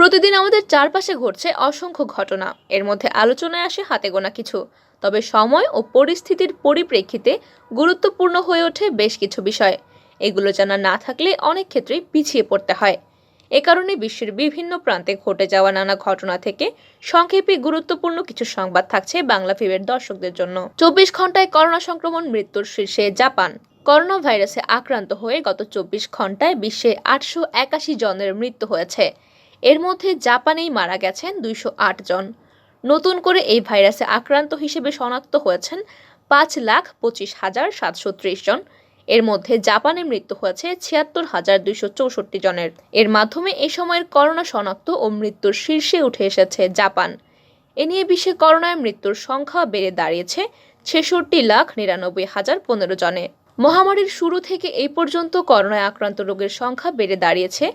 প্রতিদিন আমাদের চারপাশে ঘটছে অসংখ্য ঘটনা। এর মধ্যে আলোচনায় আসে হাতে গোনা কিছু। তবে সময় ও পরিস্থিতির পরিপ্রেক্ষিতে গুরুত্বপূর্ণ হয়ে ওঠে বেশ কিছু বিষয়। এগুলো জানা না থাকলে অনেক ক্ষেত্রেই পিছিয়ে পড়তে হয়। এ কারণে বিশ্বের বিভিন্ন প্রান্তে ঘটে যাওয়া নানা ঘটনা থেকে সংক্ষেপে গুরুত্বপূর্ণ কিছু সংবাদ থাকছে বাংলা ফিল্মের দর্শকদের জন্য। 24 ঘন্টায় করোনা সংক্রমণ, মৃত্যুর শীর্ষে জাপান। করোনা ভাইরাসে আক্রান্ত হয়ে গত 24 ঘন্টায় বিশ্বে 881 জনের মৃত্যু হয়েছে। এর মধ্যে জাপানেই মারা গেছেন 208 জন। নতুন করে এই ভাইরাসে আক্রান্ত হিসেবে শনাক্ত হয়েছেন 5,25,730 জন। এর মধ্যে জাপানে মৃত্যু হয়েছে 76,264 জনের। এর মাধ্যমে এ সময়ের করোনা শনাক্ত ও মৃত্যুর শীর্ষে উঠে এসেছে জাপান। এ নিয়ে বিশ্বে করোনায় মৃত্যুর সংখ্যা বেড়ে দাঁড়িয়েছে 66,99,015 জনে। মহামারীর শুরু থেকে এই পর্যন্ত করোনায় আক্রান্ত রোগীর সংখ্যা বেড়ে দাঁড়িয়েছে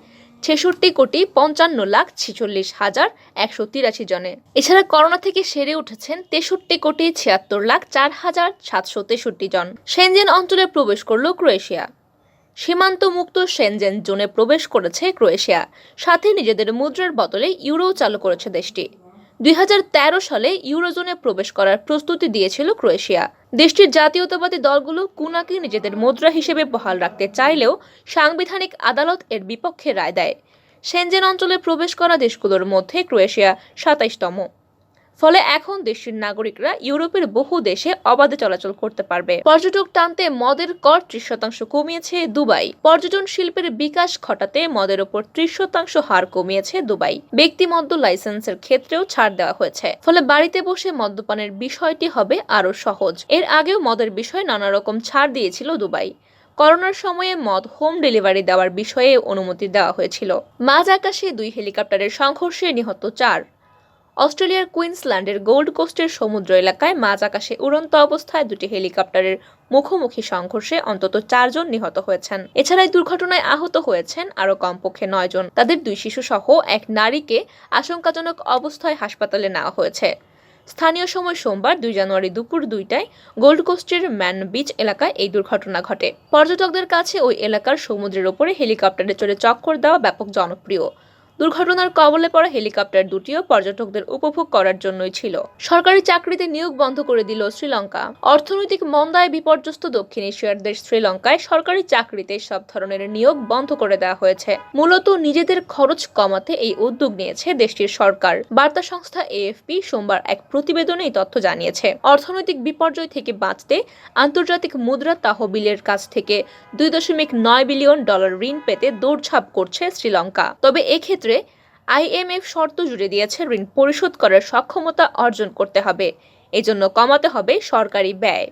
66,46,183 জনে। এছাড়া করোনা থেকে সেরে উঠেছেন 63,76,04,763 জন। সেনজেন অঞ্চলে প্রবেশ করল ক্রোয়েশিয়া। সীমান্ত মুক্ত সেনজেন জোনে প্রবেশ করেছে ক্রোয়েশিয়া। সাথে নিজেদের মুদ্রার বদলে ইউরো চালু করেছে দেশটি। 2013 সালে ইউরোজোনে প্রবেশ করার প্রস্তুতি দিয়েছিল ক্রোয়েশিয়া। দেশটির জাতীয়তাবাদী দলগুলো কুনাকে নিজেদের মুদ্রা হিসেবে বহাল রাখতে চাইলেও সাংবিধানিক আদালত এর বিপক্ষে রায় দেয়। সেনজেন অঞ্চলে প্রবেশ করা দেশগুলোর মধ্যে ক্রোয়েশিয়া 27তম। ফলে এখন দেশটির নাগরিকরা ইউরোপের বহু দেশে অবাধে চলাচল করতে পারবে। পর্যটক টানতে মদের কর 30% কমিয়েছে দুবাই। পর্যটন শিল্পের বিকাশ ঘটাতে মদের ওপর 30% হার কমিয়েছে দুবাই। ব্যক্তি মদ্য লাইসেন্সের ক্ষেত্রেও ছাড় দেওয়া হয়েছে। ফলে বাড়িতে বসে মদ্যপানের বিষয়টি হবে আরো সহজ। এর আগেও মদের বিষয়ে নানা রকম ছাড় দিয়েছিল দুবাই। করোনার সময়ে মদ হোম ডেলিভারি দেওয়ার বিষয়ে অনুমতি দেওয়া হয়েছিল। মাঝ আকাশে 2 হেলিকপ্টারের সংঘর্ষে নিহত 4। অস্ট্রেলিয়ার কুইন্সল্যান্ডের গোল্ড কোস্টের সমুদ্র এলাকায় মাঝ আকাশে উড়ন্ত অবস্থায় 2টি হেলিকপ্টারের মুখোমুখি সংঘর্ষে অন্তত 4 জন নিহত হয়েছেন। এছাড়া এই দুর্ঘটনায় আহত হয়েছেন আরও কমপক্ষে 9 জন। তাদের 2 শিশু সহ এক নারীকে আশঙ্কাজনক অবস্থায় হাসপাতালে নেওয়া হয়েছে। স্থানীয় সময় সোমবার 2 জানুয়ারি দুপুর 2টায় গোল্ড কোস্টের ম্যান বিচ এলাকায় এই দুর্ঘটনা ঘটে। পর্যটকদের কাছে ওই এলাকার সমুদ্রের ওপরে হেলিকপ্টারে চড়ে চক্কর দেওয়া ব্যাপক জনপ্রিয়। দুর্ঘটনার কবলে পড়া হেলিকপ্টার দুটিও পর্যটকদের উপভোগ করার জন্যই ছিল। সরকারি চাকরিতে নিয়োগ বন্ধ করে দিল শ্রীলঙ্কা। অর্থনৈতিক মন্দায় বিপর্যস্ত দক্ষিণ এশিয়ার দেশ শ্রীলঙ্কায় সরকারি চাকরিতে সব ধরনের নিয়োগ বন্ধ করে দেওয়া হয়েছে। মূলত নিজেদের খরচ কমাতে এই উদ্যোগ নিয়েছে দেশটির সরকার। বার্তা সংস্থা এএফপি সোমবার এক প্রতিবেদনে এই তথ্য জানিয়েছে। অর্থনৈতিক বিপর্যয় থেকে বাঁচতে আন্তর্জাতিক মুদ্রা তহবিলের কাছ থেকে $2.9 বিলিয়ন ঋণ পেতে দৌড়ঝাঁপ করছে শ্রীলঙ্কা। তবে এক্ষেত্রে আইএমএফ শর্ত জুড়ে দিয়েছে, ঋণ পরিশোধ করার সক্ষমতা অর্জন করতে হবে। এজন্য কমাতে হবে সরকারি ব্যয়।